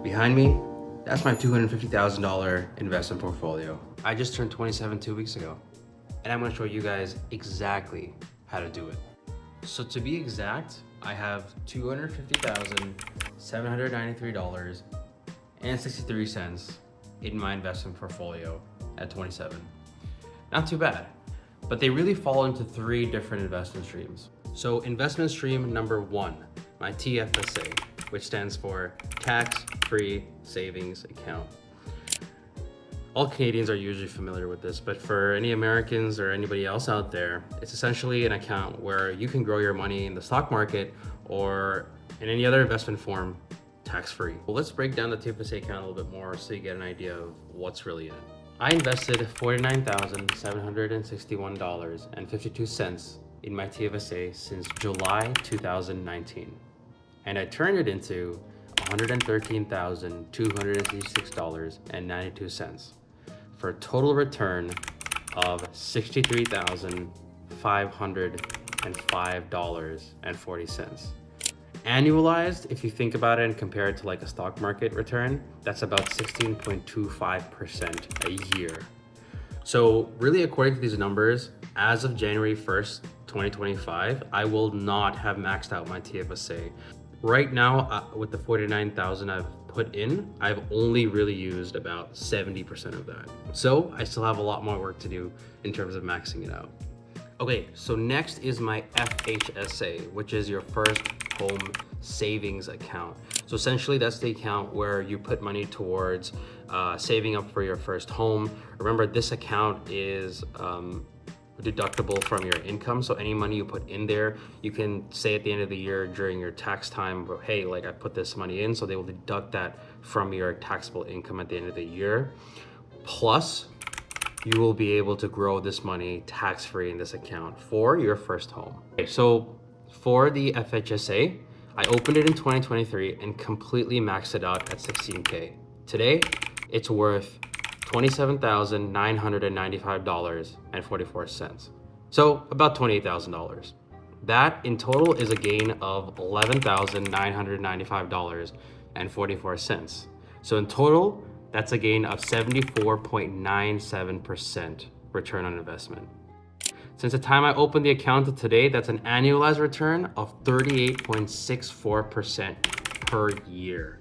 Behind me, that's my $250,000 investment portfolio. I just turned 27 2 weeks ago, and I'm gonna show you guys exactly how to do it. So to be exact, I have $250,793.63 in my investment portfolio at 27. Not too bad, but they really fall into three different investment streams. So investment stream number one, my TFSA, which stands for tax-free savings account. All Canadians are usually familiar with this, but for any Americans or anybody else out there, it's essentially an account where you can grow your money in the stock market or in any other investment form tax-free. Well, let's break down the TFSA account a little bit more so you get an idea of what's really in it. I invested $49,761.52 in my TFSA since July 2019, and I turned it into $113,266.92 for a total return of $63,505.40. Annualized, if you think about it and compare it to like a stock market return, that's about 16.25% a year. So really, according to these numbers, as of January 1st, 2025, I will not have maxed out my TFSA. Right now, with the 49,000 I've put in, I've only really used about 70% of that. So I still have a lot more work to do in terms of maxing it out. Okay, so next is my FHSA, which is your first home savings account. So essentially that's the account where you put money towards saving up for your first home. Remember, this account is deductible from your income. So any money you put in there, you can say at the end of the year during your tax time, hey, like I put this money in, so they will deduct that from your taxable income at the end of the year. Plus, you will be able to grow this money tax-free in this account for your first home. Okay, so for the FHSA, I opened it in 2023 and completely maxed it out at 16K. Today, it's worth $27,995.44. So about $28,000. That in total is a gain of $11,995.44. So in total, that's a gain of 74.97% return on investment. Since the time I opened the account to today, that's an annualized return of 38.64% per year.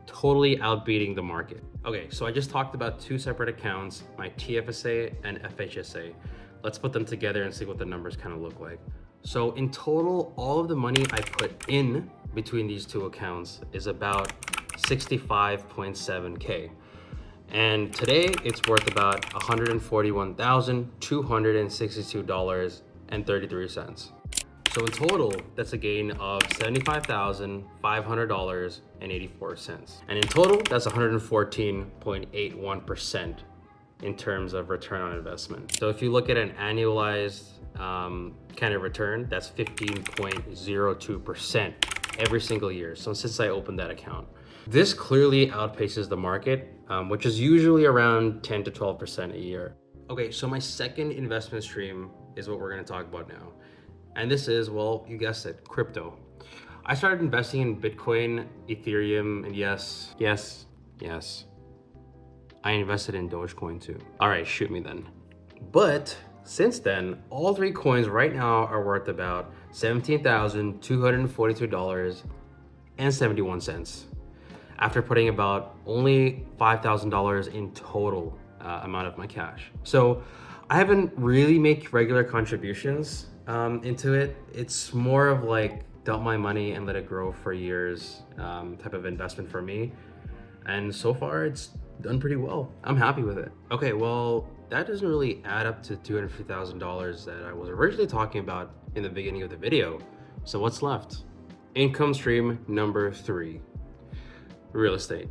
Totally outbeating the market. Okay, so I just talked about two separate accounts, my TFSA and FHSA. Let's put them together and see what the numbers kind of look like. So in total, all of the money I put in between these two accounts is about 65.7K. And today it's worth about $141,262.33. So in total, that's a gain of $75,500.84. And in total, that's 114.81% in terms of return on investment. So if you look at an annualized kind of return, that's 15.02% every single year. So since I opened that account. This clearly outpaces the market, which is usually around 10 to 12% a year. Okay, so my second investment stream is what we're gonna talk about now. And this is, well, you guessed it, crypto. I started investing in Bitcoin, Ethereum, and yes, I invested in Dogecoin too. All right, shoot me then. But since then, all three coins right now are worth about $17,242.71 after putting about only $5,000 in total amount of my cash. So I haven't really made regular contributions into it. It's more of like dump my money and let it grow for years type of investment for me. And so far it's done pretty well. I'm happy with it. Okay, well, that doesn't really add up to $250,000 that I was originally talking about in the beginning of the video. So what's left? Income stream number 3, real estate.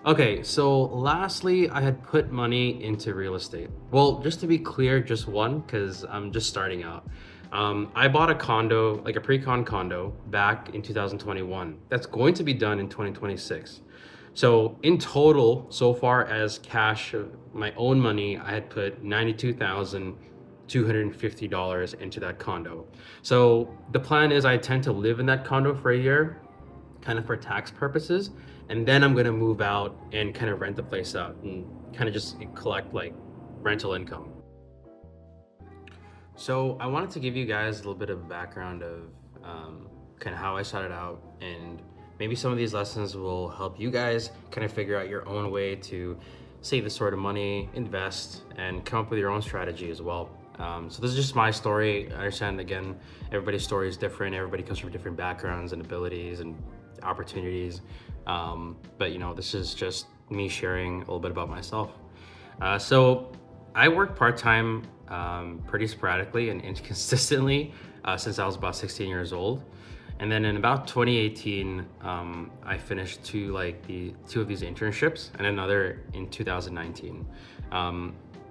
Okay, so lastly, I had put money into real estate. Well, just to be clear, just one, because I'm just starting out. I bought a condo, like a pre-con condo, back in 2021. That's going to be done in 2026. So in total, so far as cash, my own money, I had put $92,250 into that condo. So the plan is I intend to live in that condo for a year, kind of for tax purposes. And then I'm going to move out and kind of rent the place out and kind of just collect like rental income. So I wanted to give you guys a little bit of background of kind of how I started out, and maybe some of these lessons will help you guys kind of figure out your own way to save this sort of money, invest, and come up with your own strategy as well. So this is just my story. I understand, again, everybody's story is different. Everybody comes from different backgrounds and abilities and opportunities. But this is just me sharing a little bit about myself. So I work part-time pretty sporadically and inconsistently since I was about 16 years old. And then in about 2018, I finished two of these internships and another in 2019.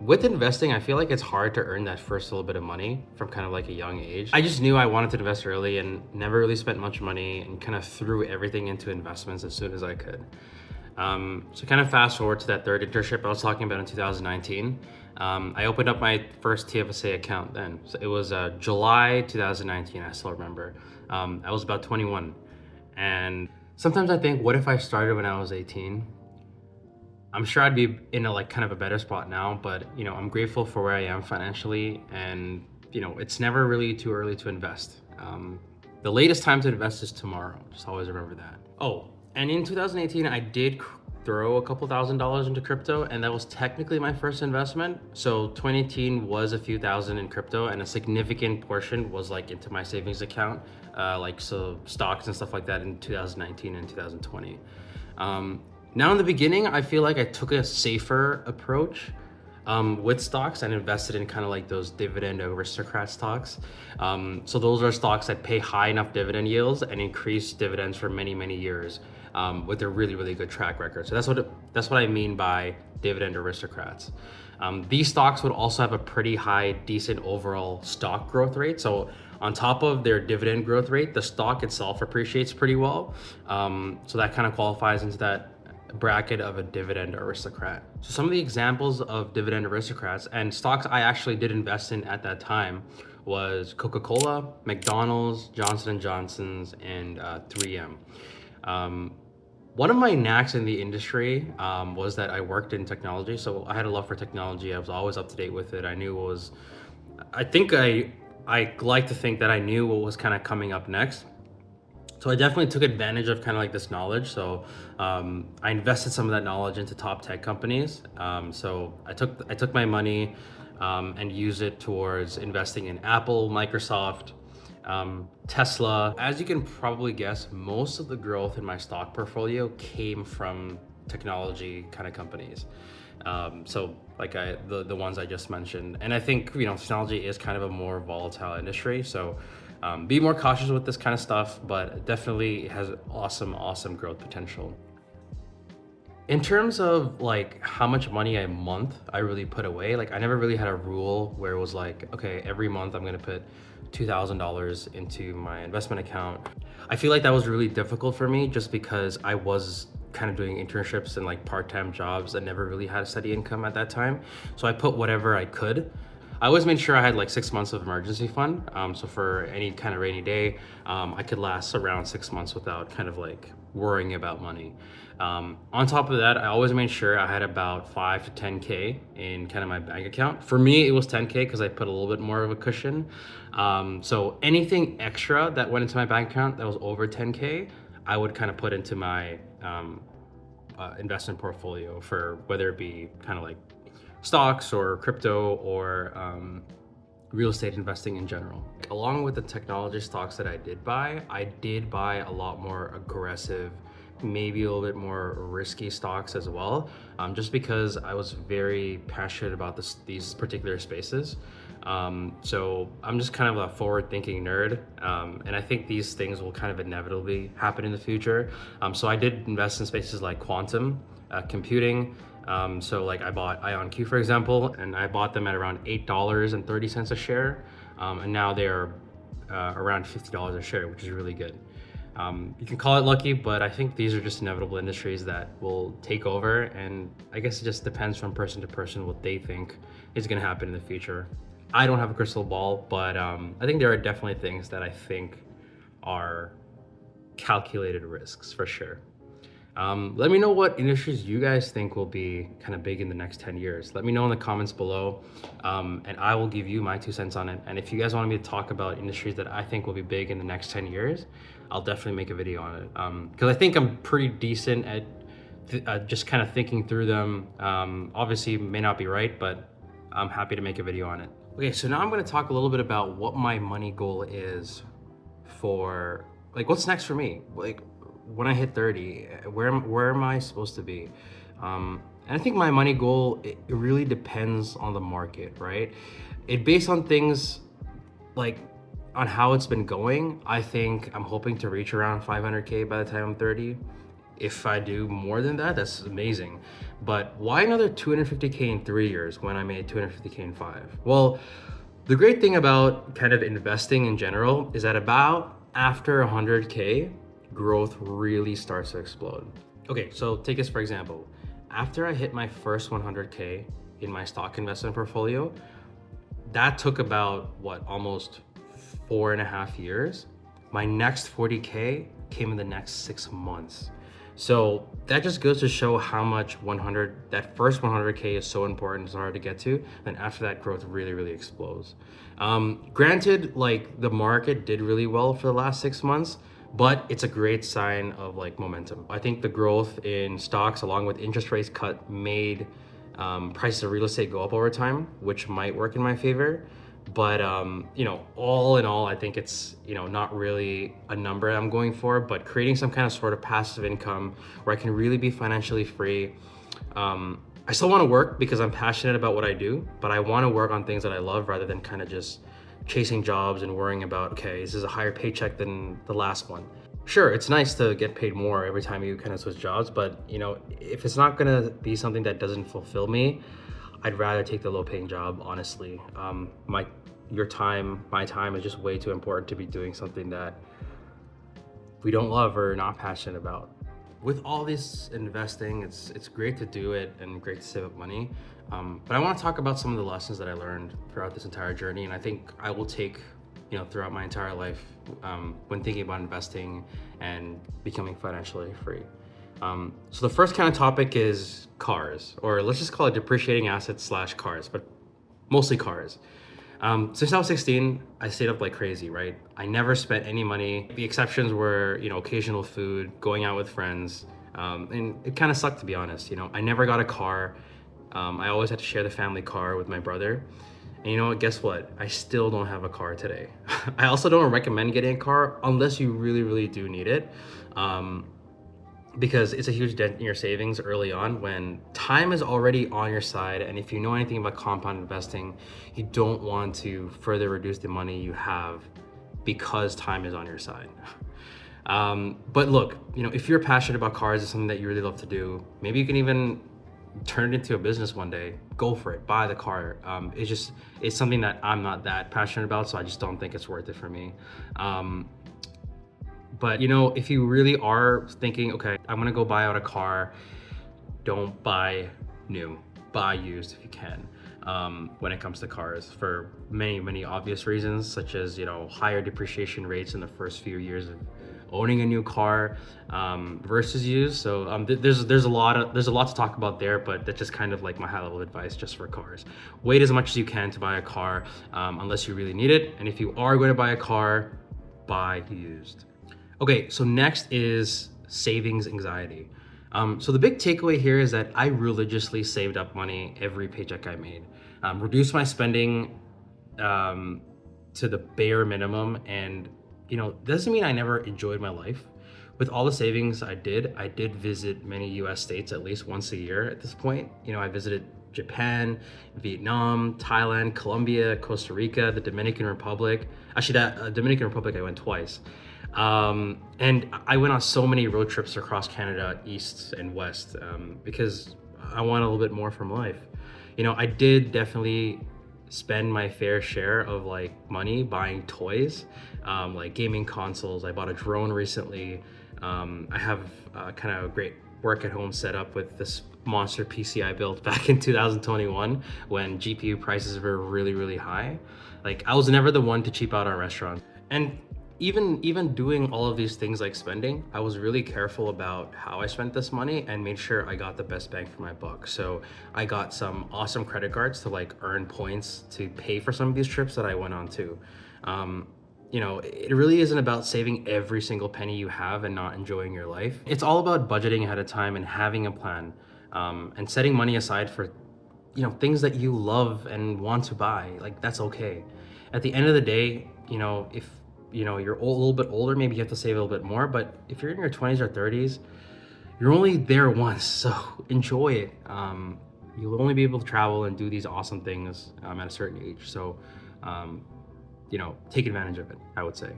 With investing, I feel like it's hard to earn that first little bit of money from kind of like a young age. I just knew I wanted to invest early and never really spent much money and kind of threw everything into investments as soon as I could. So kind of fast forward to that third internship I was talking about in 2019. I opened up my first TFSA account then. So it was July 2019, I still remember. I was about 21. And sometimes I think, what if I started when I was 18? I'm sure I'd be in a kind of a better spot now, but I'm grateful for where I am financially, and it's never really too early to invest. The latest time to invest is tomorrow. Just always remember that. Oh, and in 2018, I did throw a couple $1,000s into crypto, and that was technically my first investment. So 2018 was a few thousand in crypto, and a significant portion was like into my savings account, so stocks and stuff like that in 2019 and 2020. Now in the beginning, I feel like I took a safer approach with stocks and invested in kind of like those dividend aristocrat stocks. So those are stocks that pay high enough dividend yields and increase dividends for many, many years with a really, really good track record. So that's what I mean by dividend aristocrats. These stocks would also have a pretty high, decent overall stock growth rate. So on top of their dividend growth rate, the stock itself appreciates pretty well. So that kind of qualifies into that bracket of a dividend aristocrat. So some of the examples of dividend aristocrats and stocks I actually did invest in at that time was Coca-Cola, McDonald's, Johnson & Johnson's, and 3M. One of my knacks in the industry was that I worked in technology, so I had a love for technology. I was always up to date with it. I like to think that I knew what was kind of coming up next. So I definitely took advantage of kind of like this knowledge. So I invested some of that knowledge into top tech companies. So I took my money and used it towards investing in Apple, Microsoft, Tesla. As you can probably guess, most of the growth in my stock portfolio came from technology kind of companies. So like the ones I just mentioned. And I think technology is kind of a more volatile industry. So be more cautious with this kind of stuff, but definitely has awesome growth potential. In terms of like how much money a month I really put away, like I never really had a rule where it was like, okay, every month I'm gonna put $2,000 into my investment account. I feel like that was really difficult for me just because I was kind of doing internships and like part-time jobs and never really had a steady income at that time. So I put whatever I could. I always made sure I had like 6 months of emergency fund. So for any kind of rainy day, I could last around 6 months without kind of like worrying about money. On top of that, I always made sure I had about 5 to 10K in kind of my bank account. For me, it was 10K because I put a little bit more of a cushion. So anything extra that went into my bank account that was over 10K, I would kind of put into my investment portfolio for whether it be kind of like stocks or crypto or real estate investing in general. Along with the technology stocks that I did buy a lot more aggressive, maybe a little bit more risky stocks as well, just because I was very passionate about these particular spaces. So I'm just kind of a forward-thinking nerd, and I think these things will kind of inevitably happen in the future. So I did invest in spaces like quantum computing. So like I bought IonQ, for example, and I bought them at around $8.30 a share, and now they're around $50 a share, which is really good. You can call it lucky, but I think these are just inevitable industries that will take over, and I guess it just depends from person to person what they think is going to happen in the future. I don't have a crystal ball, but I think there are definitely things that I think are calculated risks for sure. Let me know what industries you guys think will be kind of big in the next 10 years. Let me know in the comments below, and I will give you my 2 cents on it. And if you guys want me to talk about industries that I think will be big in the next 10 years, I'll definitely make a video on it. Because I think I'm pretty decent at just kind of thinking through them. Obviously, may not be right, but I'm happy to make a video on it. Okay, so now I'm going to talk a little bit about what my money goal is for, like, what's next for me. Like, when I hit 30, where am I supposed to be? And I think my money goal, it really depends on the market, right? It based on things like on how it's been going. I think I'm hoping to reach around 500K by the time I'm 30. If I do more than that, that's amazing. But why another 250K in 3 years when I made 250K in 5? Well, the great thing about kind of investing in general is that about after 100K, growth really starts to explode. Okay, so take this for example. After I hit my first 100K in my stock investment portfolio, that took about almost 4.5 years. My next 40K came in the next 6 months. So that just goes to show how much that first 100K is so important, it's hard to get to. Then after that, growth really explodes. Granted, like the market did really well for the last 6 months, but it's a great sign of like momentum. I think the growth in stocks along with interest rates cut made prices of real estate go up over time, which might work in my favor. But all in all, I think it's not really a number I'm going for, but creating some kind of sort of passive income where I can really be financially free. I still want to work because I'm passionate about what I do, but I want to work on things that I love rather than kind of just chasing jobs and worrying about, okay, this is a higher paycheck than the last one. Sure, it's nice to get paid more every time you kind of switch jobs, but if it's not gonna be something that doesn't fulfill me, I'd rather take the low-paying job, honestly. My time is just way too important to be doing something that we don't love or not passionate about. With all this investing, it's great to do it and great to save up money. But I want to talk about some of the lessons that I learned throughout this entire journey, and I think I will take throughout my entire life when thinking about investing and becoming financially free. So the first kind of topic is cars, or let's just call it depreciating assets / cars, but mostly cars. Since I was 16, I stayed up like crazy, right? I never spent any money. The exceptions were, occasional food, going out with friends, and it kind of sucked, to be honest. I never got a car. I always had to share the family car with my brother. And you know what? Guess what? I still don't have a car today. I also don't recommend getting a car unless you really do need it. Because it's a huge dent in your savings early on when time is already on your side. And if you know anything about compound investing, you don't want to further reduce the money you have because time is on your side. But look, if you're passionate about cars, it's something that you really love to do. Maybe you can even turn it into a business one day. Go for it, buy the car. It's something that I'm not that passionate about, so I just don't think it's worth it for me. But if you really are thinking, okay, I'm gonna go buy out a car, don't buy new, buy used if you can. When it comes to cars, for many obvious reasons, such as higher depreciation rates in the first few years of owning a new car versus used. So there's a lot to talk about there, but that's just kind of like my high level advice just for cars. Wait as much as you can to buy a car unless you really need it, and if you are going to buy a car, buy used. Okay, so next is savings anxiety. So the big takeaway here is that I religiously saved up money every paycheck I made, reduced my spending to the bare minimum, and doesn't mean I never enjoyed my life. With all the savings I did visit many US states at least once a year at this point. I visited Japan, Vietnam, Thailand, Colombia, Costa Rica, the Dominican Republic. Actually, that Dominican Republic I went twice. And I went on so many road trips across Canada, east and west, because I want a little bit more from life. I did definitely spend my fair share of like money buying toys, like gaming consoles. I bought a drone recently. I have kind of a great work at home setup with this monster PC I built back in 2021 when GPU prices were really high. Like, I was never the one to cheap out on restaurants. And even doing all of these things like spending, I was really careful about how I spent this money and made sure I got the best bang for my buck. So I got some awesome credit cards to like earn points to pay for some of these trips that I went on to. You know, it really isn't about saving every single penny you have and not enjoying your life. It's all about budgeting ahead of time and having a plan, and setting money aside for, you know, things that you love and want to buy. Like, that's okay. At the end of the day, you know, if you know you're a little bit older, maybe you have to save a little bit more. But if you're in your 20s or 30s, you're only there once, so enjoy it. You'll only be able to travel and do these awesome things at a certain age. So, you know, take advantage of it, I would say,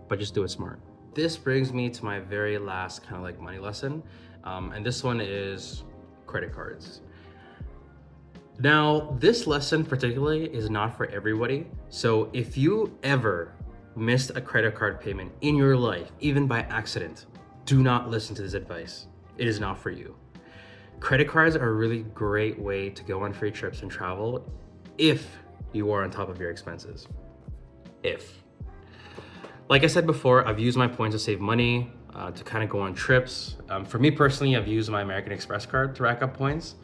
but just do it smart. This brings me to my very last kind of like money lesson, and this one is credit cards. Now, this lesson particularly is not for everybody. So if you ever missed a credit card payment in your life, even by accident, do not listen to this advice. It is not for you. Credit cards are a really great way to go on free trips and travel if you are on top of your expenses. Like I said before, I've used my points to save money, to kind of go on trips. For me personally, I've used my American Express card to rack up points.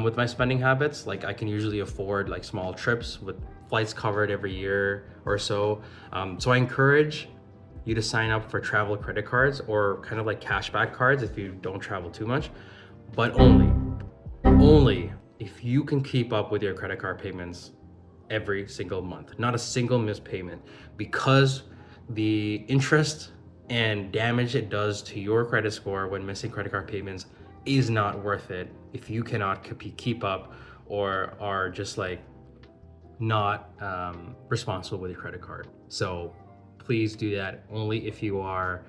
With my spending habits, like I can usually afford like small trips with flights covered every year or so. So I encourage you to sign up for travel credit cards or kind of like cashback cards if you don't travel too much, but only if you can keep up with your credit card payments every single month, not a single missed payment, because the interest and damage it does to your credit score when missing credit card payments is not worth it if you cannot keep up or are just like not responsible with your credit card. So please do that only if you are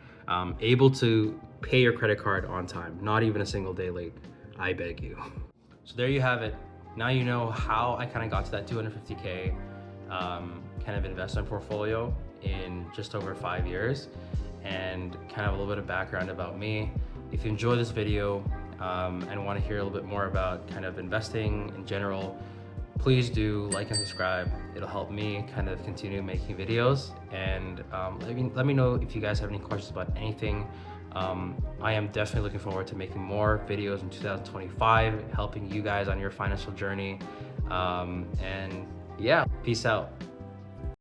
able to pay your credit card on time, not even a single day late, I beg you. So there you have it. Now you know how I kind of got to that 250K kind of investment portfolio in just over 5 years, and kind of a little bit of background about me. If you enjoy this video and want to hear a little bit more about kind of investing in general, please do like and subscribe. It'll help me kind of continue making videos, and let me know if you guys have any questions about anything. I am definitely looking forward to making more videos in 2025, helping you guys on your financial journey. And yeah, peace out.